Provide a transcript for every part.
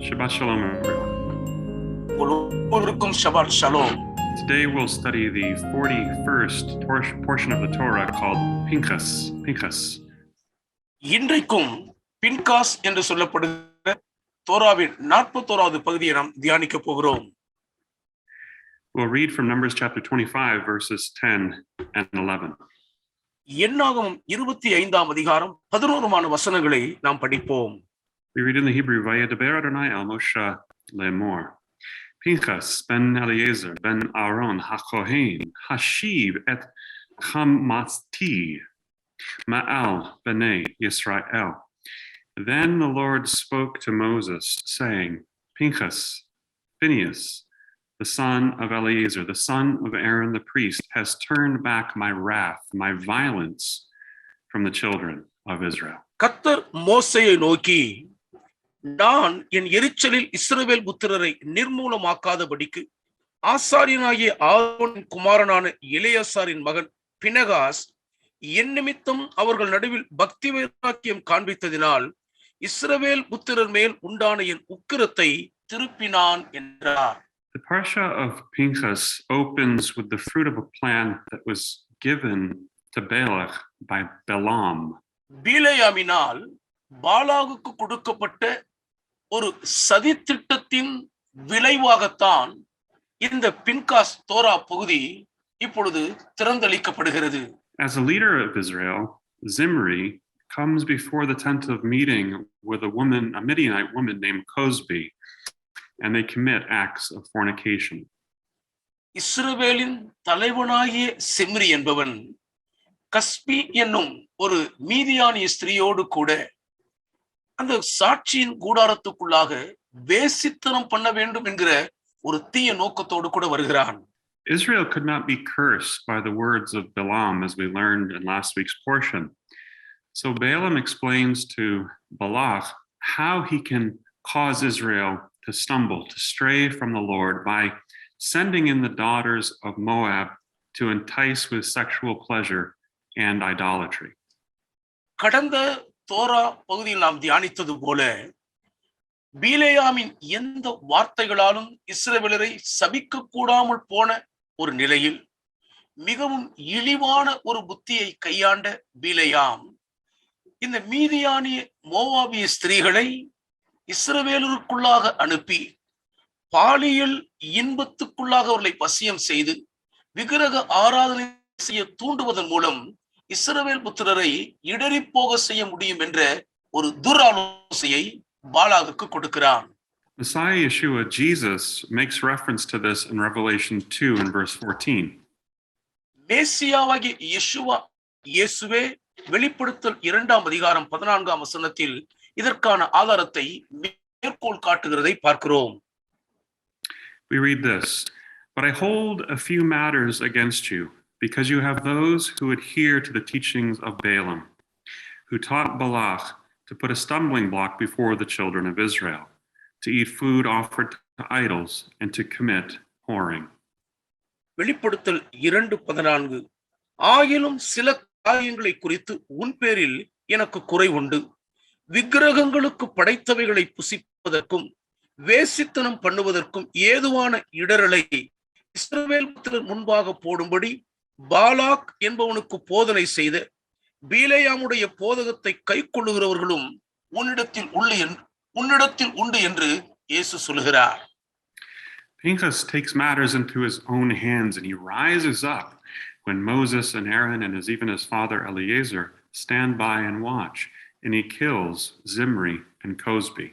Shabbat Shalom, everyone. Shabbat Shalom. Today we'll study the 41st portion of the Torah called Pinchas. இன்றைக்கும் பின்காஸ் என்று சொல்லப்படுகிற தோராவின் 41வது பகுதியை நாம் தியானிக்க போகிறோம். We'll read from Numbers chapter 25 verses 10 and 11. என்னாகமம் 25ஆம் அதிகாரம் 11மான வசனங்களை நாம் படிப்போம். We read in the Hebrew, Vayedaber Adonai el Moshe lemor. Pinchas ben Eliezer ben Aaron hakohen hashiv et chamati ma'al b'nei Yisrael. Then the Lord spoke to Moses, saying, Pinchas, Phinehas, the son of Eliezer, the son of Aaron the priest, has turned back my wrath, my violence from the children of Israel. கர்த்தர் மோசேயை நோக்கி, நான் என் எரிச்சலில் இஸ்ரவேல் புத்திரரை நிர்மூலமாக்காதபடிக்கு ஆசாரியனாகிய ஆரோனின் குமாரனான எலெயாசாரின் மகன் பினகாஸ் என் நிமித்தம் அவர்கள் நடுவில் பக்தி வைராக்கியம் காண்பித்ததினால் இஸ்ரவேல் புத்திரர் மேல் உண்டான என் உக்கிரத்தை திருப்பினான் என்றார். The Parsha of Pinchas opens with the fruit of a plant that was given to Balak by Balaam. பீலேயாமினால் பாலாகுக்கு கொடுக்கப்பட்ட ஒரு சதித்திட்டத்தின் விளைவாகத்தான் இந்த பின்காஸ் தோரா பகுதி இப்பொழுது திறந்தளிக்கப்படுகிறது. As a leader of Israel, Zimri comes before the tent of meeting with a Midianite woman named Cosbi, and they commit acts of fornication. இஸ்ரவேலின் தலைவனாகிய சிம்ரி என்பவன் கஸ்பி என்னும் ஒரு மீதியானிய ஸ்திரியோடு கூட அந்த சாட்சியின் கூடாரத்துக்குள்ளாக வேசித்தனம் பண்ண வேண்டும் என்கிற ஒரு தீய நோக்கத்தோடு கூட வருகிறான். Israel could not be cursed by the words of Balaam, as we learned in last week's portion. So Balaam explains to Balak how he can cause Israel to stumble, to stray from the Lord by sending in the daughters of Moab to entice with sexual pleasure and idolatry. கடந்த Torah பகுதியில் நாம் தியானித்தது போல பீலேயாமின் எந்த வார்த்தைகளாலும் இஸ்ரவேலரை சபிக்க கூடாமல் போன ஒரு நிலையில் மிகவும் இழிவான ஒரு புத்தியை கையாண்ட பீலேயாம் இந்த மீதியானிய மோவாபிய ஸ்திரீகளை இஸ்ரவேலருக்குள்ளாக அனுப்பி பாலியல் இன்பத்துக்குள்ளாக அவர்களை வசியம் செய்து விக்கிரக ஆராதனை செய்ய தூண்டுவதன் மூலம் இஸ்ரவேல் புத்திரரை இடறி போக செய்ய முடியும் என்ற ஒரு துராலோசனையை பாலாகுக்கு கொடுக்கிறான். Messiah Yeshua, Jesus, makes reference to this in Revelation 2 and verse 14. மேசியாவாகிய இயேசுவே வெளிப்படுத்தல் 2ஆம் அதிகாரம் 14ஆம் வசனத்தில் இதற்கான ஆதாரத்தை மேற்கோள் காட்டுகிறதை பார்க்கிறோம். We read this, but I hold a few matters against you, because you have those who adhere to the teachings of Balaam, who taught Balak to put a stumbling block before the children of Israel, to eat food offered to idols, and to commit whoring. வெளிப்படுத்தல் 2:14 ஆயினும் சில காரியங்களை குறித்து உன் பேரில் எனக்கு குறை உண்டு. விக்கிரகங்களுக்கு படைத்தவைகளை புசிப்பதற்கும் வேசித்தனம் பண்ணுவதற்கும் ஏதுவான இடரலை இஸ்ரவேல் புத்திரர் முன்பாக போடும்படி பாலாக் என்பவனுக்கு போதனை செய்த பீலேயாமுடைய போதகத்தை கை கொள்ளுகிறவர்களும் உன்னிடத்தில் உண்டு என்று இயேசு சொல்கிறார். Pinchas takes matters into his own hands, and he rises up when Moses and Aaron and even his father Eliezer stand by and watch, and he kills Zimri and Cosbi.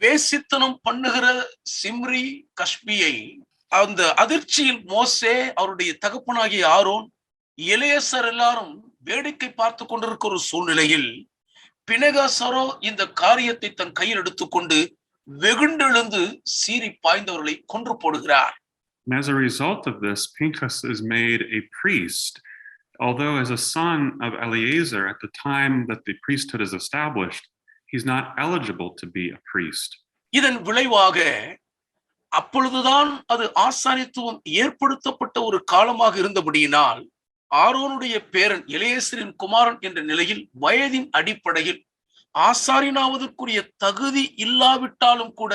வேசித்தனம் பண்ணுகிற சிம்ரி கஸ்பியை அந்த அதிர்ச்சியில் மோசே அவருடைய தகப்பனாகிய ஆரோன் எலெயாசார் எல்லாரும் வேடிக்கை பார்த்து கொண்டிருக்கிற ஒரு சூழ்நிலையில் பினகாசரோ இந்த காரியத்தை தன் கையில் எடுத்துக்கொண்டு வெகுண்டெழுந்து சீறி பாய்ந்தவர்களை கொன்று போடுகிறார். As a result of this, Pinchas is made a priest, although as a son of Eliezer at the time that the priesthood is established, he's not eligible to be a priest. இதன் விளைவாக அப்பொழுதுதான் அது ஆசாரியத்துவம் ஏற்படுத்தப்பட்ட ஒரு காலமாக இருந்தபடியினால் ஆரோனுடைய பேரன் எலெயாசாரின் குமாரன் என்ற நிலையில் வயதின் அடிப்படையில் ஆசாரியனாவதற்குரிய தகுதி இல்லாவிட்டாலும் கூட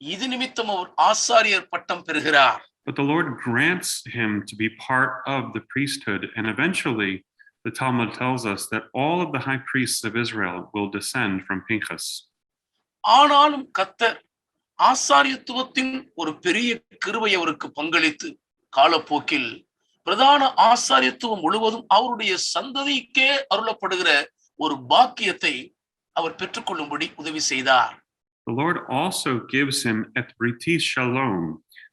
இது நிமித்தம் அவர் ஆசாரியர் பட்டம் பெறுகிறார். But the Lord grants him to be part of the priesthood, and eventually the Talmud tells us that all of the high priests of Israel will descend from Pinchas. ஆனாலும் கர்த்தர் ஆசாரியத்துவத்தின் ஒரு பெரிய கிருபை அவருக்கு பங்களித்து காலப்போக்கில் பிரதான ஆசாரியத்துவம் முழுவதும் அவருடைய சந்ததிக்கே அருளப்படுகிற ஒரு பாக்கியத்தை அவர் பெற்றுக்கொள்ளும்படி உதவி செய்தார். The Lord also gives him et britis shalom,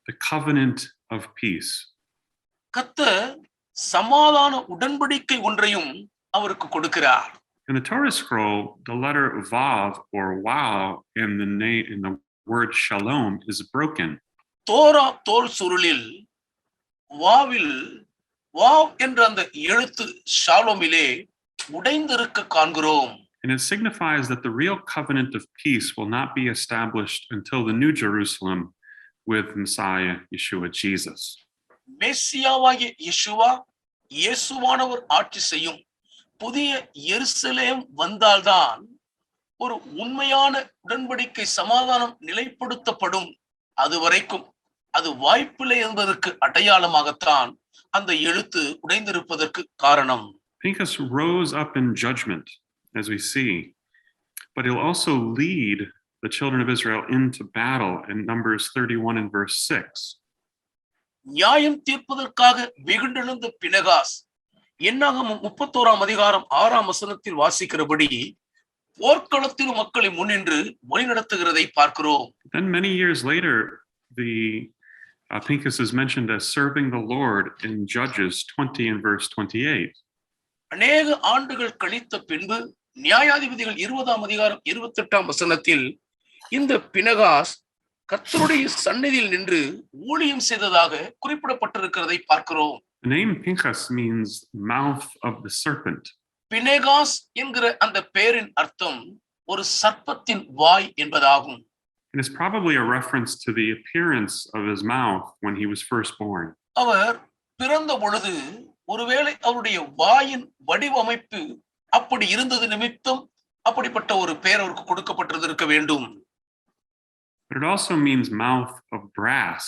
the covenant of peace. கர்த்தர் சமாதான உடன்படிக்கை ஒன்றையும் அவருக்கு கொடுக்கிறார். In the Torah scroll, the letter vav or wow in the word shalom is broken. Torah தோல் சுருளில் வாவ் என்ற அந்த எழுத்து ஷாலோமிலே உடைந்திருக்க காண்கிறோம். And it signifies that the real covenant of peace will not be established until the New Jerusalem with Messiah, Yeshua, Jesus. மெசியாவாகிய Yeshua, இயேசுவானவர் ஆட்சி செய்யும் புதிய எருசலேம் வந்தால்தான் ஒரு உண்மையான உடன்படிக்கை சமாதானம் நிலைப்படுத்தப்படும். அதுவரைக்கும் அது வாய்ப்பில்லை என்பதற்கு அடையாளமாகத்தான் அந்த எழுத்து உடைந்திருப்பதற்கு காரணம். Pinchas rose up in judgment, as we see, but he'll also lead the children of Israel into battle in Numbers 31 and verse 6. நியாயம் தீர்ப்பதற்காக வெகுண்டெழுந்த பினகாஸ், என்னாகமம் 31ஆம் அதிகாரம் 6ஆம் வசனத்தில் வாசிக்கிறபடி போர்க்களத்தில் மக்களை முன்னின்று வழிநடத்துகிறதை பார்க்கிறோம். Then many years later, the Pinchas is mentioned as serving the Lord in Judges 20 and verse 28. அநேக ஆண்டுகள் கழித்த பின்பு நியாயாதிபதிகள் 20ஆம் அதிகாரம் 28ஆம் வசனத்தில் இந்த பினகாஸ் கர்த்தருடைய சந்நிதியில் நின்று ஊழியம் செய்ததாக குறிப்பிடப்பட்டிருக்கிறதை பார்க்கிறோம். The name Pinchas means mouth of the serpent. Phinehas என்கிற அந்த பெயரின் அர்த்தம் ஒரு சர்ப்பத்தின் வாய் என்பதாகும். And it's probably a reference to the appearance of his mouth when he was first born. அவர் பிறந்த பொழுது ஒருவேளை அவருடைய வாயின் வடிவமைப்பு அப்படி இருந்தது நிமித்தம் அப்படிப்பட்ட ஒரு பெயர் அவருக்கு கொடுக்கப்பட்டிருக்க வேண்டும். But it also means mouth of brass,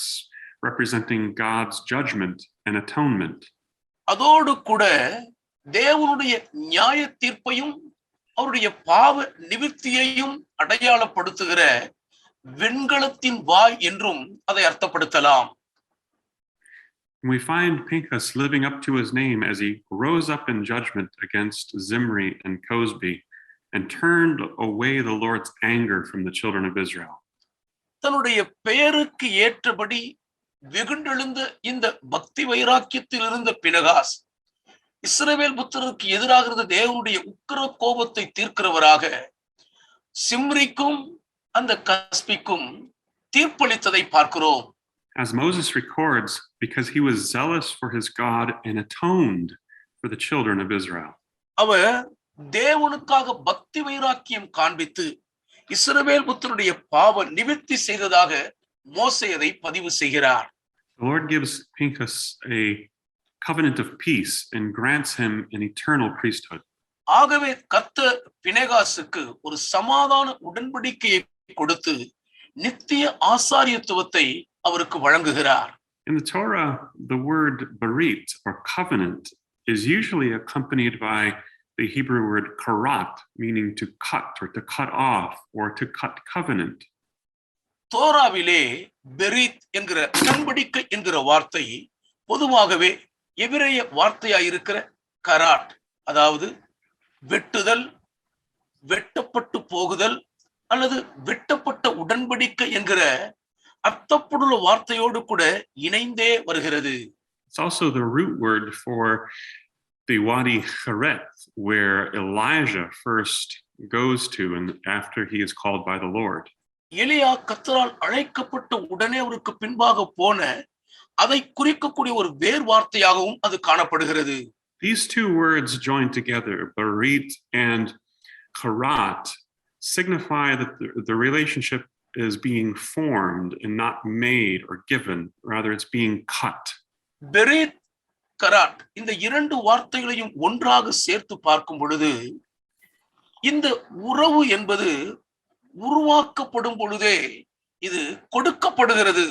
representing God's judgment and atonement. அதோடு கூட தேவனுடைய நியாய தீர்ப்பையும் அவருடைய பாவ நிவிர்த்தியையும் அடையாளப்படுத்துகிற வெண்கலத்தின் வாய் என்றும் அதை அர்த்தப்படுத்தலாம். We find Pinchas living up to his name as he rose up in judgment against Zimri and Cosbi and turned away the Lord's anger from the children of Israel. தன்னுடைய பெயருக்கு ஏற்றபடி வெகுண்டெழுந்த இந்த பக்தி வைராக்கியத்தில் இருந்த பினகாஸ் இஸ்ரவேல் புத்திரருக்கு எதிராக இருந்த தேவனுடைய உக்கிர கோபத்தை தீர்க்கிறவராக சிம்ரிக்கும் அந்த கஸ்பிக்கும் தீர்ப்பளித்ததை பார்க்கிறோம். As Moses records, because he was zealous for his God and atoned for the children of Israel. அவர் தேவனுக்காக பக்தி வைராக்கியம் காண்பித்து இஸ்ரவேல் புத்திரருடைய பாவ நிவிர்த்தி செய்ததாக மோசே அதை பதிவு செய்கிறார். The Lord gives Pinchas a covenant of peace and grants him an eternal priesthood. ஆகவே கர்த்தர் பினேகாசுக்கு ஒரு சமாதான உடன்படிக்கையை கொடுத்து நித்திய ஆசாரியத்துவத்தை அவருக்கு வழங்குகிறார். In the Torah, the word berit or covenant is usually accompanied by the Hebrew word karat, meaning to cut or to cut off or to cut covenant. தோராவிலே பெரித் என்கிற உடன்படிக்கை என்கிற வார்த்தை பொதுவாகவே எபிரேய வார்த்தையாயிருக்கிற கராட், அதாவது வெட்டுதல், வெட்டப்பட்டு போகுதல் அல்லது வெட்டப்பட்ட உடன்படிக்கை என்கிற அர்த்தப்படுள்ள வார்த்தையோடு கூட இணைந்தே வருகிறது. It's also the root word for the Wadi Chereth, where Elijah first goes to and after he is called by the Lord. எலியா கர்த்தரால் அழைக்கப்பட்ட உடனே அவருக்கு பின்பாக போன அதை குறிக்கக்கூடிய ஒரு வேர் வார்த்தையாகவும் அது காணப்படுகிறது. These two words joined together, berit and karat, signify that the relationship is being formed and not made or given, rather it's being cut. பெரித், கராட் இந்த இரண்டு வார்த்தைகளையும் ஒன்றாக சேர்த்து பார்க்கும் பொழுது இந்த உறவு என்பது உருவாக்கப்படும் பொழுதே இது கொடுக்கப்படுகிறது,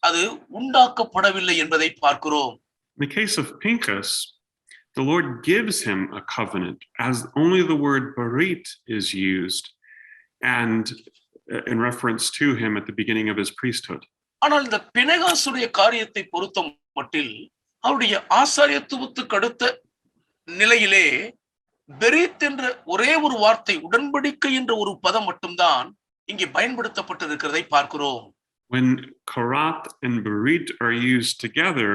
அது உண்டாக்கப்படவில்லை என்பதை பார்க்கிறோம். In the case of Pinchas, the Lord gives him a covenant, as only the word barit is used, and in reference to him at the beginning of his priesthood. ஆனால் இந்த பினெகாசுடைய காரியத்தை பொறுத்த மட்டில் அவருடைய ஆசாரியத்துவத்துக்கு அடுத்த நிலையிலே பெரித் என்ற ஒரே ஒரு வார்த்தை, உடன்படிக்கை என்ற ஒரு பதம் மட்டும்தான் இங்கே பயன்படுத்தப்பட்டிருக்கிறதை பார்க்கிறோம். When karat and berit are used together,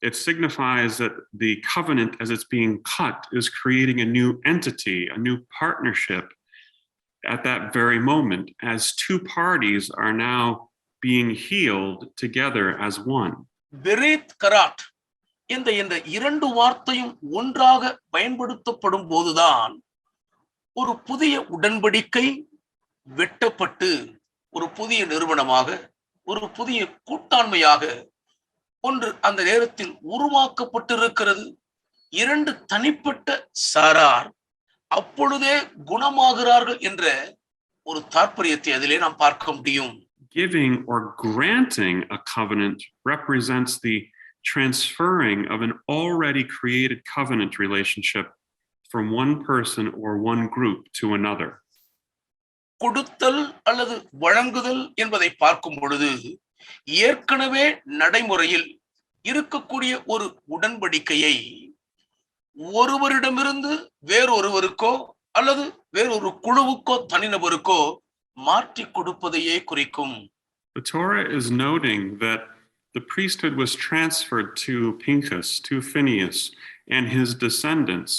it signifies that the covenant as it's being cut is creating a new entity, a new partnership at that very moment, as two parties are now being healed together as one. பெரித் கராட் இந்த இரண்டு வார்த்தையும் ஒன்றாக பயன்படுத்தப்படும் போதுதான் ஒரு புதிய உடன்படிக்கை வெட்டப்பட்டு ஒரு புதிய நிறுவனமாக, ஒரு புதிய கூட்டாண்மையாக ஒன்று அந்த நேரத்தில் உருவாக்கப்பட்டிருக்கிறது. இரண்டு தனிப்பட்ட சாரார் அப்பொழுதே குணமாகிறார்கள் என்ற ஒரு தாற்பயத்தை அதிலே நாம் பார்க்க முடியும். Giving or granting a covenant represents the transferring of an already created covenant relationship from one person or one group to another. கொடுத்தல் அல்லது வழங்குதல் என்பதை பார்க்கும் பொழுது ஏற்கனவே நடைமுறையில் இருக்கக்கூடிய ஒரு உடன்படிக்கையை ஒருவரிடமிருந்து வேறொருவருக்கோ அல்லது வேறொரு குழுவுக்கோ தனிநபருக்கோ மாற்றி கொடுப்பதையே குறிக்கும். The Torah is noting that the priesthood was transferred to Pinchas, to Phinehas, and his descendants.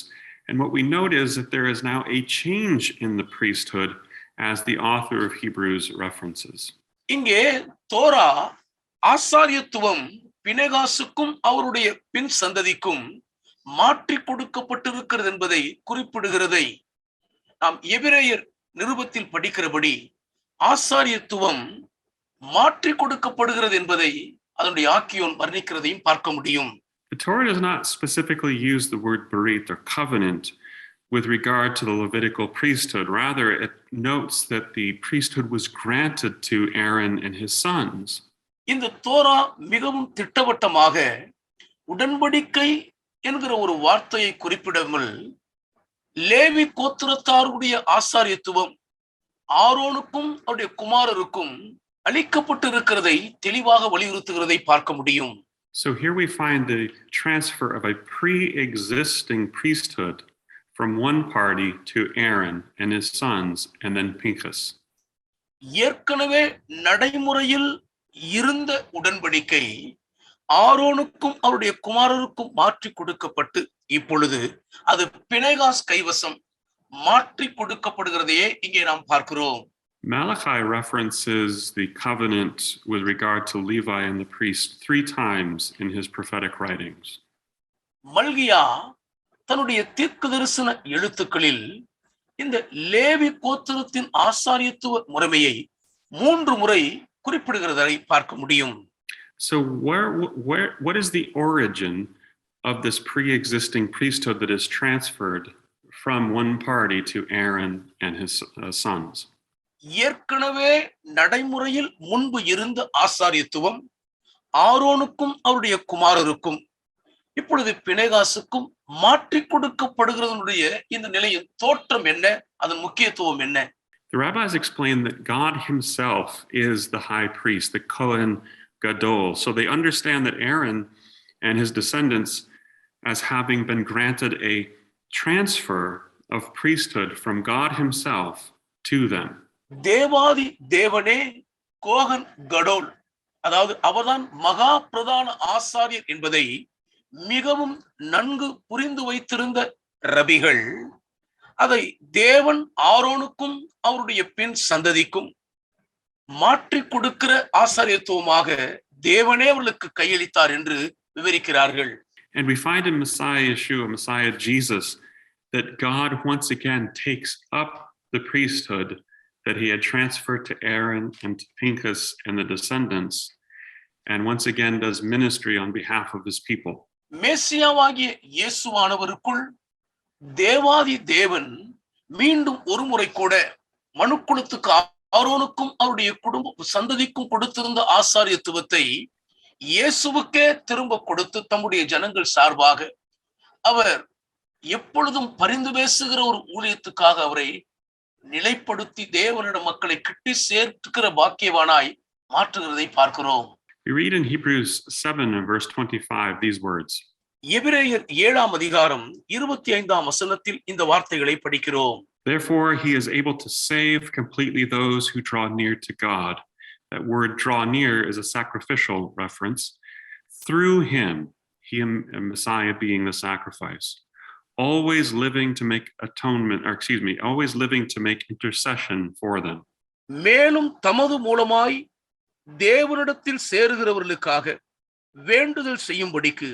And what we note is that there is now a change in the priesthood, as the author of Hebrews references. இங்கே Torah ஆசாரியத்துவம் பினெகாசுக்கும் அவருடைய பின் சந்ததிக்கும் மாற்றி கொடுக்கப்பட்டிருக்கிறது என்பதை குறிப்பிடுகிறதை நாம் எபிரேயர் நிருபத்தில் படிக்கிறபடி ஆசாரியத்துவம் மாற்றி கொடுக்கப்படுகிறது என்பதை அதனுடைய ஆக்கியோன் வர்ணிக்கிறதையும் பார்க்க முடியும். The Torah does not specifically use the word berit or covenant with regard to the Levitical priesthood. Rather, it notes that the priesthood was granted to Aaron and his sons. இந்த தோரா மிகவும் திட்டவட்டமாக உடன்படிக்கை என்கிற ஒரு வார்த்தையை குறிப்பிடாமல் லேவி கோத்திரத்தாருடைய ஆசாரியத்துவம் ஆரோனுக்கும் அவருடைய குமாரருக்கும் அளிக்கப்பட்டிருக்கிறதை தெளிவாக வலியுறுத்துகிறதை பார்க்க முடியும். So here we find the transfer of a pre-existing priesthood from one party to Aaron and his sons and then Pinchas. ஏற்கனவே நடைமுறையில் இருந்த உடன்படிக்கை ஆரோனுக்கும் அவருடைய குமாரருக்கும் மாற்றி கொடுக்கப்பட்டு இப்பொழுது அது பினெகாஸ் கைவசம் மாற்றி கொடுக்கப்படுகிறதையே இங்கே நாம் பார்க்கிறோம். Malachi references the covenant with regard to Levi and the priest 3 times in his prophetic writings. மல்கியா தன்னுடைய தீர்க்கதரிசன எழுத்துக்களில் இந்த லேவி கோத்திரத்தின் ஆசாரியத்துவ முறைமையை 3 முறை குறிப்பிடுகிறதை பார்க்க முடியும். So what is the origin of this pre-existing priesthood that is transferred from one party to Aaron and his sons? ஏற்கனவே நடைமுறையில் முன்பு இருந்த ஆசாரியத்துவம் ஆரோனுக்கும் அவருடைய குமாரருக்கும் இப்பொழுது பினெகாசுக்கும் மாற்றி கொடுக்கப்படுகிறதனுடைய இந்த நிலையின் தோற்றம் என்ன, அதன் முக்கியத்துவம் என்ன? The rabbis explain that God himself is the high priest, the Kohen Gadol. So they understand that Aaron and his descendants as having been granted a transfer of priesthood from God himself to them. தேவாதி தேவனே கோகன் கடோல், அதாவது அவர்தான் மகா பிரதான ஆசாரியர் என்பதை மிகவும் நன்கு புரிந்து வைத்திருந்த ரபிகள் அதை தேவன் ஆரோனுக்கும் அவருடைய பின் சந்ததிக்கும் மாற்றி கொடுக்கிற ஆசாரியத்துவமாக தேவனே அவர்களுக்கு கையளித்தார் என்று விவரிக்கிறார்கள். And we find in Messiah Yeshua, Messiah Jesus, that God once again takes up the priesthood that he had transferred to Aaron and to Pinchas and the descendants, and once again does ministry on behalf of his people. மேசியாவாகிய இயேசுவானவருக்குள் தேவாதி தேவன் மீண்டும் ஒரு முறை கூட மனுக்குலத்துக்கு ஆரோனுக்கும் அவருடைய குடும்ப சந்ததிக்கும் கொடுத்திருந்த ஆசாரியத்துவத்தை இயேசுவுக்கே திரும்ப கொடுத்து தம்முடைய ஜனங்கள் சார்பாக அவர் எப்பொழுதும் பரிந்து பேசுகிற ஒரு ஊழியத்துக்காக அவரை நிலைப்படுத்தி தேவனிட மக்களை கிட்டி சேர்க்கிற பாக்கியவானாய் மாற்றுகிறதை பார்க்கிறோம். We read in Hebrews 7 and verse 25 these words. எபிரேயர் 7ஆம் அதிகாரம் 25ஆம் வசனத்தில் இந்த வார்த்தைகளை படிக்கிறோம். Therefore he is able to save completely those who draw near to God. That word draw near is a sacrificial reference. Through him, Messiah being the sacrifice, always living to make always living to make intercession for them. மேலும் தமது மூலமாய் தேவனிடத்தில் சேருகிறவர்களுக்காக வேண்டுதல் செய்யும்படிக்கு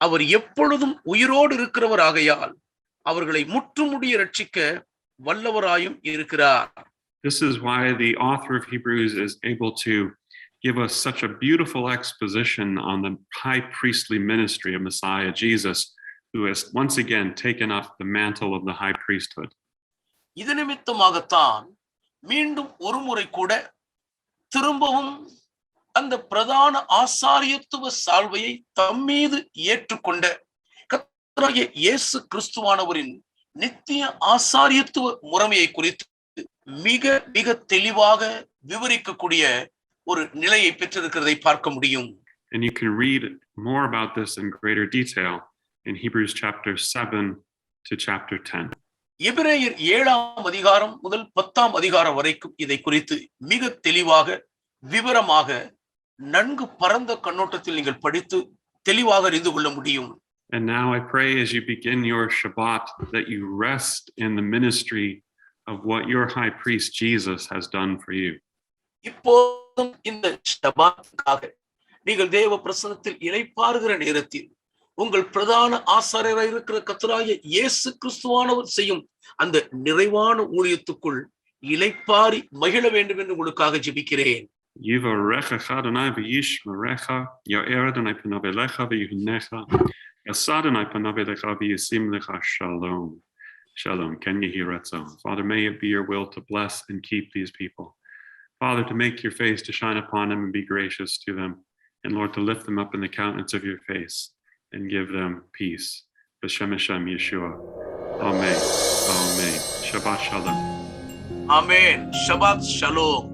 அவர் எப்பொழுதும் உயிரோடு இருக்கிறவராகையால் அவர்களை முற்றுமுடிய ரட்சிக்க வல்லவராயும் இருக்கிறார். This is why the author of Hebrews is able to give us such a beautiful exposition on the high priestly ministry of Messiah Jesus, who has once again taken up the mantle of the high priesthood. இது நிமித்தமாகத்தான் மீண்டும் ஒரு முறை கூட திரும்பவும் அந்த பிரதான ஆசாரியத்துவ சால்வையை தம்மீது ஏற்றுக்கொண்ட கர்த்தராகிய இயேசு கிறிஸ்துவானவரின் நித்திய ஆசாரியத்துவ முறைமையை குறித்து மிக மிக தெளிவாக விவரிக்கக்கூடிய ஒரு நிலையை பெற்றிருக்கிறதை பார்க்க முடியும். And you can read more about this in greater detail in Hebrews chapter 7 to chapter 10. எபிரேயர் 7ஆம் அதிகாரம் முதல் 10ஆம் அதிகாரம் வரைக்கும் இதை குறித்து மிக தெளிவாக விவரமாக நன்கு பரந்த கண்ணோட்டத்தில் நீங்கள் படித்து தெளிவாக அறிந்து கொள்ள முடியும். And now I pray as you begin your Shabbat that you rest in the ministry of what your high priest Jesus has done for you. இப்போதும் இந்த ஷபாத்துக்காக நீங்கள் தேவ பிரசன்னத்தில் இளைப்பாறுகிற நேரத்தில் உங்கள் பிரதான ஆசாரியராய் இருக்கிற கர்த்தராகிய இயேசு கிறிஸ்துவானவர் செய்யும் அந்த நிறைவான ஊழியத்துக்குள் இளைப்பாரி மகிழ வேண்டும் என்று உங்களுக்காக ஜெபிக்கிறேன். Yivarecha Adonai v'yishmerecha, Ya'er Adonai panav elecha v'yihunecha, Yasad Adonai panav elecha v'yisim lecha shalom. Shalom. Ken yehi ratzon. Father, may it be your will to bless and keep these people. Father, to make your face to shine upon them and be gracious to them. And Lord, to lift them up in the countenance of your face and give them peace. B'Shem Hashem Yeshua. Amen. Amen. Shabbat Shalom. Amen. Shabbat Shalom.